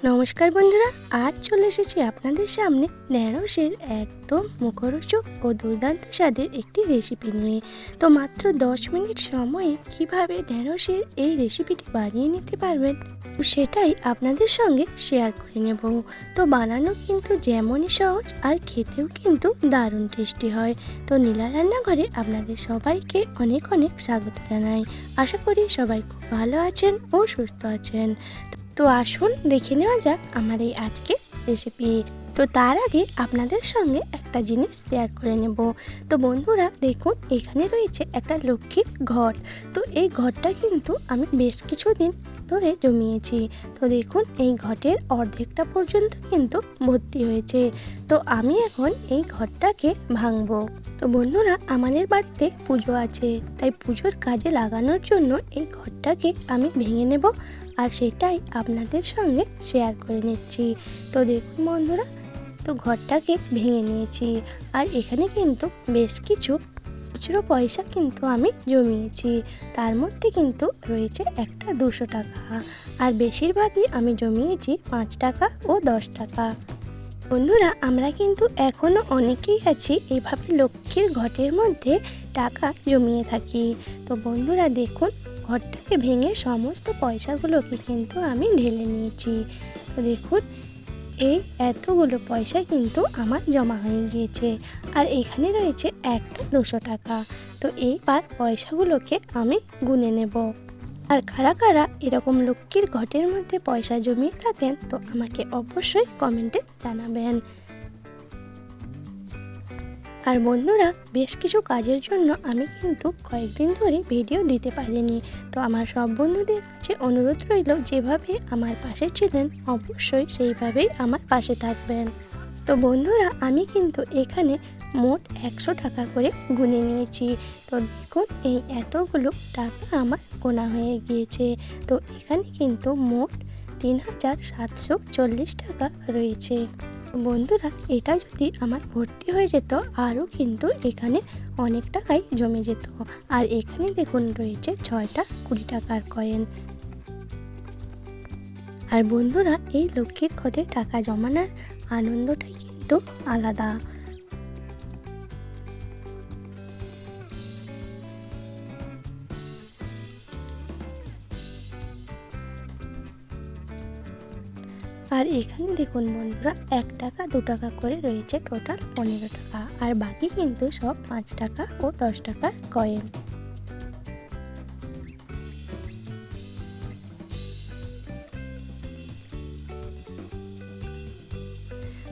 নমস্কার বন্ধুরা, আজ চলে এসেছি আপনাদের সামনে ঢ্যাঁড়সের একদম মুখরোচক ও দুর্দান্ত স্বাদের একটি রেসিপি নিয়ে। তো মাত্র 10 মিনিট সময়ে কিভাবে ঢ্যাঁড়সের এই রেসিপিটি বানিয়ে নিতে পারবেন সেটাই আপনাদের সঙ্গে শেয়ার করে নেব। তো বানানো কিন্তু যেমনই সহজ আর খেতেও কিন্তু দারুণ টেস্টি হয়। তো নীলা রান্নাঘরে আপনাদের সবাইকে অনেক অনেক স্বাগত জানাই। আশা করি সবাই খুব ভালো আছেন ও সুস্থ আছেন। তো আসুন দেখে নেওয়া যাক আমার এই আজকের রেসিপি। তো তার আগে আপনাদের সঙ্গে একটা জিনিস শেয়ার করে নেব। তো বন্ধুরা দেখুন, এখানে রয়েছে একটা লক্ষ্মীর ঘট। তো এই ঘটটা কিন্তু আমি বেশ কিছুদিন ধরে জমিয়েছি। তো দেখুন, এই ঘটের অর্ধেকটা পর্যন্ত কিন্তু ভর্তি হয়েছে। তো আমি এখন এই ঘরটাকে ভাঙবো। তো বন্ধুরা, আমাদের বাড়িতে পুজো আছে, তাই পুজোর কাজে লাগানোর জন্য এই ঘরটাকে আমি ভেঙে নেব আর সেটাই আপনাদের সঙ্গে শেয়ার করে নিচ্ছি। তো দেখুন বন্ধুরা, তো ঘরটাকে ভেঙে নিয়েছি আর এখানে কিন্তু বেশ কিছু খুচরো পয়সা কিন্তু আমি জমিয়েছি। তার মধ্যে কিন্তু রয়েছে একটা 200 টাকা আর বেশিরভাগই আমি জমিয়েছি 5 টাকা ও 10 টাকা। বন্ধুরা, আমরা কিন্তু এখনও অনেকেই আছি এইভাবে লক্ষ্মীর ঘটের মধ্যে টাকা জমিয়ে থাকি। তো বন্ধুরা দেখুন, ঘরটাকে ভেঙে সমস্ত পয়সাগুলোকে কিন্তু আমি ঢেলে নিয়েছি। তো দেখুন, এই এতগুলো পয়সা কিন্তু আমার জমা হয়ে গিয়েছে আর এখানে রয়েছে একটা 200 টাকা। তো এইবার পয়সাগুলোকে আমি গুনে নেব। আর কারা কারা এরকম লক্ষ্মীর ঘটের মধ্যে পয়সা জমিয়ে থাকেন তো আমাকে অবশ্যই কমেন্টে জানাবেন। আর বন্ধুরা, বেশ কিছু কাজের জন্য আমি কিন্তু কয়েকদিন ধরে ভিডিও দিতে পারিনি। তো আমার সব বন্ধুদের কাছে অনুরোধ রইল, যেভাবে আমার পাশে ছিলেন অবশ্যই সেইভাবেই আমার পাশে থাকবেন। তো বন্ধুরা, আমি কিন্তু এখানে মোট 100 টাকা করে গুনে নিয়েছি। তো দেখুন, এই এতগুলো টাকা আমার গোনা হয়ে গিয়েছে। তো এখানে কিন্তু মোট 3740 টাকা রয়েছে। বন্ধুরা, এটা যদি আমার ভর্তি হয়ে যেত আরও কিন্তু এখানে অনেক টাকাই জমে যেত। আর এখানে দেখুন রয়েছে 6টা 20 টাকার কয়েন। আর বন্ধুরা, এই লক্ষ্মীর ঘরে টাকা জমানোর আনন্দটাই কিন্তু আলাদা। আর এখানে দেখুন বন্ধুরা, 1 টাকা 2 টাকা করে রয়েছে, টোটাল 15 টাকা। আর বাকি কিন্তু সব 5 টাকা ও 10 টাকার কয়েন।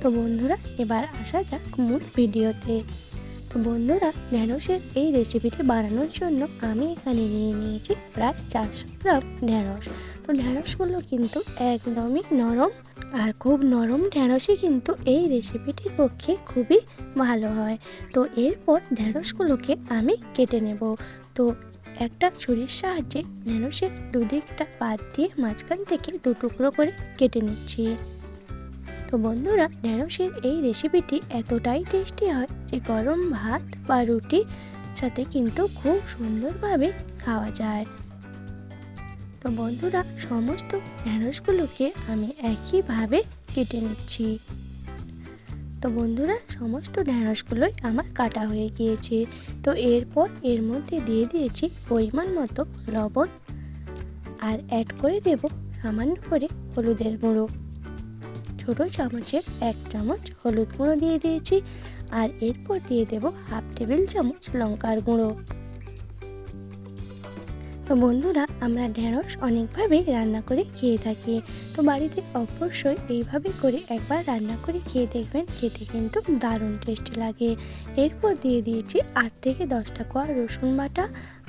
তো বন্ধুরা, এবার আসা যাক মূল ভিডিওতে। তো বন্ধুরা, ঢ্যাঁড়সের এই রেসিপিটি বানানোর জন্য আমি এখানে নিয়ে নিয়েছি প্রায় 400 গ্রাম ঢ্যাঁড়স। তো ঢ্যাঁড়সগুলো কিন্তু একদমই নরম আর খুব নরম ঢ্যাঁড়সই কিন্তু এই রেসিপিটির পক্ষে খুবই ভালো হয়। তো এরপর ঢ্যাঁড়সগুলোকে আমি কেটে নেব। তো একটা ছুরির সাহায্যে ঢ্যাঁড়সের দুদিকটা বাদ দিয়ে মাঝখান থেকে 2 টুকরো করে কেটে নিচ্ছি। তো বন্ধুরা, ঢ্যাঁড়সের এই রেসিপিটি এতটাই টেস্টি হয় যে গরম ভাত বা রুটির সাথে কিন্তু খুব সুন্দরভাবে খাওয়া যায়। তো বন্ধুরা, সমস্ত ঢ্যাঁড়সগুলোকে আমি একইভাবে কেটে নিচ্ছি। তো বন্ধুরা, সমস্ত ঢ্যাঁড়সগুলোই আমার কাটা হয়ে গিয়েছে। তো এরপর এর মধ্যে দিয়ে দিয়েছি পরিমাণ মতো লবণ আর অ্যাড করে দেব সামান্য করে হলুদের গুঁড়ো। ছোট চামচের 1 চামচ হলুদ গুঁড়ো দিয়ে দিয়েছি আর এরপর দিয়ে দেব হাফ টেবিল চামচ লঙ্কার গুঁড়ো। তো বন্ধুরা, আমরা ঢ্যাঁড়স অনেকভাবেই রান্না করে খেয়ে থাকি। তো বাড়িতে অবশ্যই এইভাবে করে একবার রান্না করে খেয়ে দেখবেন, খেতে কিন্তু দারুণ টেস্টি লাগে। এরপর দিয়ে দিয়েছি 8 থেকে 10টা কোয়া রসুন বাটা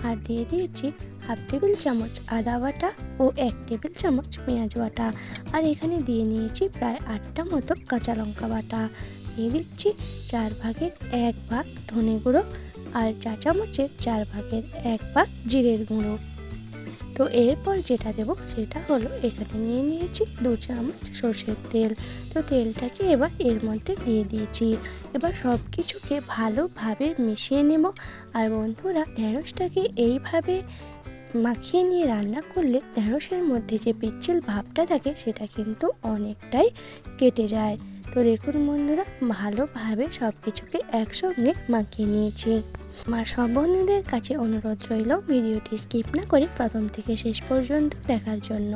আর দিয়ে দিয়েছি হাফ টেবিল চামচ আদা বাটা ও 1 টেবিল চামচ পেঁয়াজ বাটা। আর এখানে দিয়ে নিয়েছি প্রায় 8টা মতো কাঁচা লঙ্কা বাটা। দিয়ে দিচ্ছি 4 ভাগের 1 ভাগ ধনে গুঁড়ো আর চা চামচের 4 ভাগের 1 ভাগ জিরের গুঁড়ো। তো এরপর যেটা দেব সেটা হলো, এখানে নিয়ে নিয়েছি 2 চামচ সরষের তেল। তো তেলটাকে এবার এর মধ্যে দিয়ে দিয়েছি। এবার সব কিছুকে ভালোভাবে মিশিয়ে নেব। আর বন্ধুরা, ঢ্যাঁড়সটাকে এইভাবে মাখিয়ে নিয়ে রান্না করলে ঢ্যাঁড়সের মধ্যে যে পিচ্ছিল ভাবটা থাকে সেটা কিন্তু অনেকটাই কেটে যায়। তো দেখুন বন্ধুরা, ভালোভাবে সব কিছুকে একসঙ্গে মাখিয়ে নিয়েছি। আমার সব বন্ধুদের কাছে অনুরোধ রইল ভিডিওটি স্কিপ না করে প্রথম থেকে শেষ পর্যন্ত দেখার জন্য।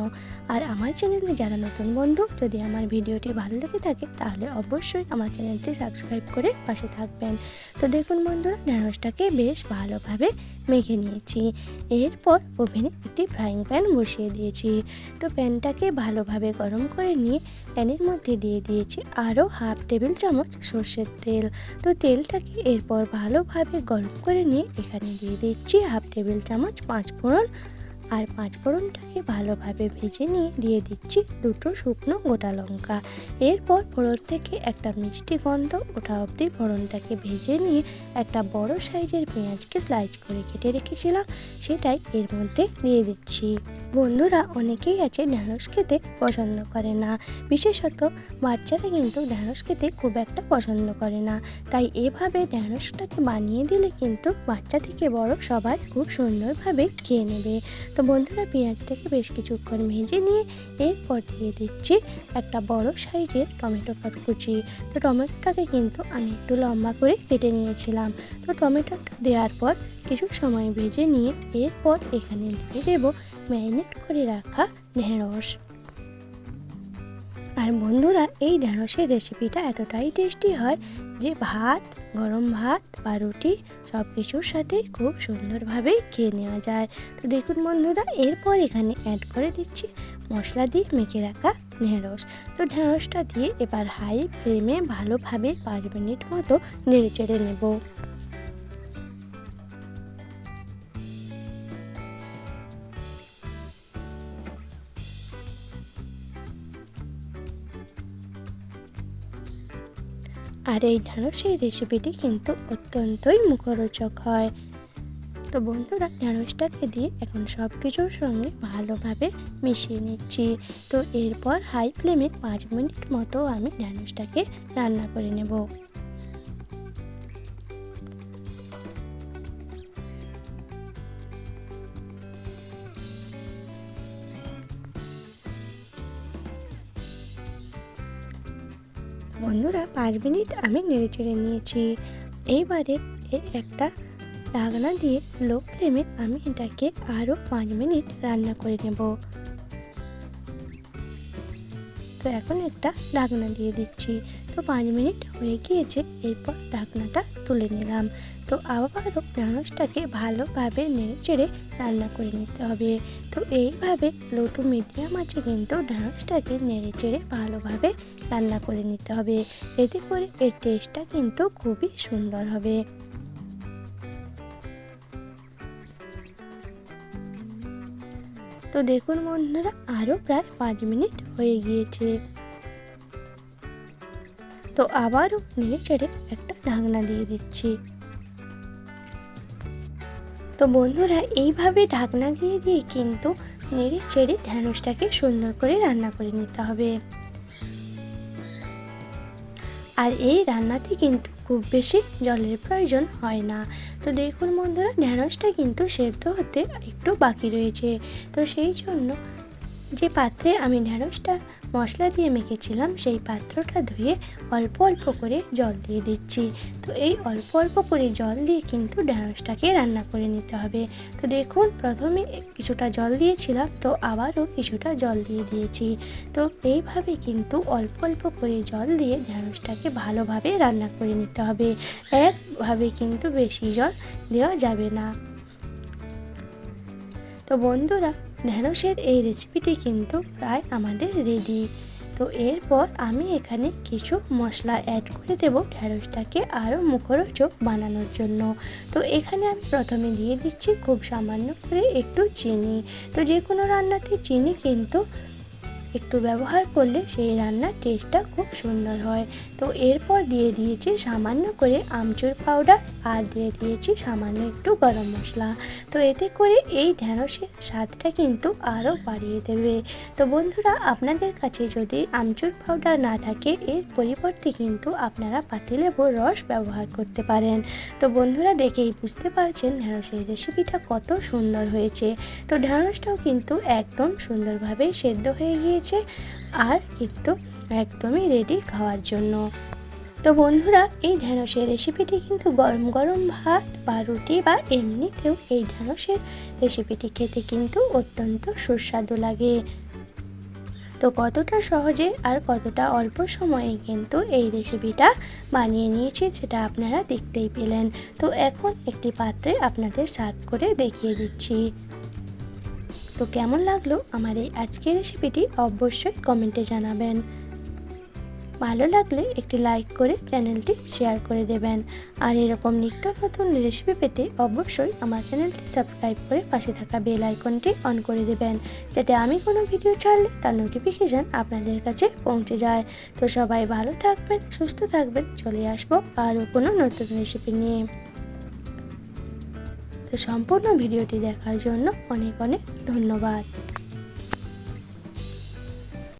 আর আমার চ্যানেলে যারা নতুন বন্ধু, যদি আমার ভিডিওটি ভালো লেগে থাকে তাহলে অবশ্যই আমার চ্যানেলটি সাবস্ক্রাইব করে পাশে থাকবেন। তো দেখুন বন্ধুরা, ঢ্যাঁড়সটাকে বেশ ভালোভাবে মেখে নিয়েছি। এরপর ওভেনে একটি ফ্রাইং প্যান বসিয়ে দিয়েছি। তো প্যানটাকে ভালোভাবে গরম করে নিয়ে প্যানের মধ্যে দিয়ে দিয়েছি আরও হাফ টেবিল চামচ সর্ষের তেল। তো তেলটাকে এরপর ভালোভাবে গরম করে নিয়ে এখানে দিয়ে দিচ্ছি হাফ টেবিল চামচ পাঁচফোড়ন। আর পাঁচফোড়নটাকে ভালোভাবে ভেজে নিয়ে দিয়ে দিচ্ছি দুটো শুকনো গোটা লঙ্কা। এরপর ফোড়ন থেকে একটা মিষ্টি গন্ধ ওঠা অবধি ফোড়নটাকে ভেজে নিয়ে একটা বড় সাইজের পেঁয়াজকে স্লাইস করে কেটে রেখেছিলাম, সেটাই এর মধ্যে দিয়ে দিচ্ছি। বন্ধুরা, অনেকেই আছে ঢ্যাঁড়স খেতে পছন্দ করে না, বিশেষত বাচ্চারা কিন্তু ঢ্যাঁড়স খেতে খুব একটা পছন্দ করে না। তাই এভাবে ঢ্যাঁড়সটাকে বানিয়ে দিলে কিন্তু বাচ্চা থেকে বড় সবাই খুব সুন্দরভাবে খেয়ে নেবে। তো বন্ধুরা, পেঁয়াজটাকে বেশ কিছুক্ষণ ভেজে নিয়ে এরপর দিয়ে দিচ্ছি একটা বড় সাইজের টমেটো কুচি। তো টমেটোটাকে কিন্তু আমি একটু লম্বা করে কেটে নিয়েছিলাম। তো টমেটোটা দেওয়ার পর কিছু সময় ভেজে নিয়ে এরপর এখানে দিয়ে দেব ম্যারিনেট করে রাখা ঢ্যাঁড়স। আর বন্ধুরা, এই ঢ্যাঁড়সের রেসিপিটা এতটাই টেস্টি হয় যে ভাত, গরম ভাত বা রুটি সব কিছুর সাথে খুব সুন্দরভাবে খেয়ে নেওয়া যায়। তো দেখুন বন্ধুরা, এরপর এখানে অ্যাড করে দিচ্ছি মশলা দিয়ে মেখে রাখা ঢ্যাঁড়স। তো ঢ্যাঁড়সটা দিয়ে এবার হাই ফ্লেমে ভালোভাবে 5 মিনিট মতো নেড়ে চেড়ে নেব। আর এই ঢ্যাঁড়সের রেসিপিটি কিন্তু অত্যন্তই মুখরোচক হয়। তো বন্ধুরা, ঢ্যাঁড়সটাকে দিয়ে এখন সব কিছুর সঙ্গে ভালোভাবে মিশিয়ে নিচ্ছি। তো এরপর হাই ফ্লেমে 5 মিনিট মতো আমি ঢ্যাঁড়সটাকে রান্না করে নেব। বন্ধুরা, 5 মিনিট আমি নেড়ে চেড়ে নিয়েছি। এইবারে একটা ঢাকনা দিয়ে লো ফ্লেমে আমি এটাকে আরও 5 মিনিট রান্না করে নেব। তো এখন একটা ঢাকনা দিয়ে দিচ্ছি। তো 5 মিনিট হয়ে গিয়েছে, এরপর ঢাকনাটা তুলে নিলাম। তো আবারও ঢ্যাঁড়সটাকে ভালোভাবে নেড়ে চেড়ে রান্না করে নিতে হবে। তো এইভাবে লো টু মিডিয়াম আঁচে কিন্তু ঢ্যাঁড়সটাকে নেড়ে চেড়ে ভালোভাবে রান্না করে নিতে হবে। এতে করে এর টেস্টটা কিন্তু খুবই সুন্দর হবে। তো দেখুন বন্ধুরা, আরও প্রায় 5 মিনিট হয়ে গিয়েছে। তো আবারও নেড়ে চেড়ে একটা ঢাকনা দিয়ে দিচ্ছি। তো বন্ধুরা, এইভাবে ঢাকনা দিয়ে দিয়ে কিন্তু নেড়ে চেড়ে ঢ্যাঁড়সটাকে সুন্দর করে রান্না করে নিতে হবে। আর এই রান্নাতে কিন্তু খুব বেশি জলের প্রয়োজন হয় না। তো দেখুন বন্ধুরা, ঢ্যাঁড়সটা কিন্তু সেদ্ধ হতে একটু বাকি রয়েছে। তো সেই জন্য যে পাত্রে আমি ঢ্যাঁড়সটা মশলা দিয়ে মেখেছিলাম সেই পাত্রটা ধুয়ে অল্প অল্প করে জল দিয়ে দিচ্ছি। তো এই অল্প অল্প করে জল দিয়ে কিন্তু ঢ্যাঁড়সটাকে রান্না করে নিতে হবে। তো দেখুন, প্রথমে কিছুটা জল দিয়েছিলাম, তো আবারও কিছুটা জল দিয়ে দিয়েছি। তো এইভাবে কিন্তু অল্প অল্প করে জল দিয়ে ঢ্যাঁড়সটাকে ভালোভাবে রান্না করে নিতে হবে। একভাবে কিন্তু বেশি জল দেওয়া যাবে না। তো বন্ধুরা, ঢ্যাঁড়সের এই রেসিপিটি কিন্তু প্রায় আমাদের রেডি। তো এরপর আমি এখানে কিছু মশলা অ্যাড করে দেব ঢ্যাঁড়সটাকে আরও মুখরোচক বানানোর জন্য। তো এখানে আমি প্রথমে দিয়ে দিচ্ছি খুব সামান্য করে একটু চিনি। তো যে কোনো রান্নাতে চিনি কিন্তু একটু ব্যবহার করলে সেই রান্নার টেস্টটা খুব সুন্দর হয়। তো এরপর দিয়ে দিয়েছি সামান্য করে আমচুর পাউডার আর দিয়ে দিয়েছি সামান্য একটু গরম মশলা। তো এতে করে এই ঢ্যাঁড়সের স্বাদটা কিন্তু আরও বাড়িয়ে দেবে। তো বন্ধুরা, আপনাদের কাছে যদি আমচুর পাউডার না থাকে এর পরিবর্তে কিন্তু আপনারা পাতিলেবুর রস ব্যবহার করতে পারেন। তো বন্ধুরা, দেখেই বুঝতে পারছেন ঢ্যাঁড়সের রেসিপিটা কত সুন্দর হয়েছে। তো ঢ্যাঁড়সটাও কিন্তু একদম সুন্দরভাবে সেদ্ধ হয়ে গিয়েছে আর কিন্তু একদমই রেডি খাওয়ার জন্য। তো বন্ধুরা, এই ঢ্যাঁড়সের রেসিপিটি কিন্তু গরম গরম ভাত বা রুটি বা এমনিতেও এই ঢ্যাঁড়সের রেসিপিটি খেতে কিন্তু অত্যন্ত সুস্বাদু লাগে। তো কতটা সহজে আর কতটা অল্প সময়ে কিন্তু এই রেসিপিটা বানিয়ে নিয়েছি সেটা আপনারা দেখতেই পেলেন। তো এখন একটি পাত্রে আপনাদের সার্ভ করে দেখিয়ে দিচ্ছি। তো কেমন লাগলো আমার এই আজকের রেসিপিটি অবশ্যই কমেন্টে জানাবেন। ভালো লাগলে একটি লাইক করে চ্যানেলটি শেয়ার করে দেবেন। আর এরকম নিত্য নতুন রেসিপি পেতে অবশ্যই আমার চ্যানেলটি সাবস্ক্রাইব করে পাশে থাকা বেল আইকনটি অন করে দেবেন, যাতে আমি কোনো ভিডিও ছাড়লে তার নোটিফিকেশান আপনাদের কাছে পৌঁছে যায়। তো সবাই ভালো থাকবেন, সুস্থ থাকবেন। চলে আসবো আরও কোনো নতুন রেসিপি নিয়ে। তো সম্পূর্ণ ভিডিওটি দেখার জন্য অনেক অনেক ধন্যবাদ।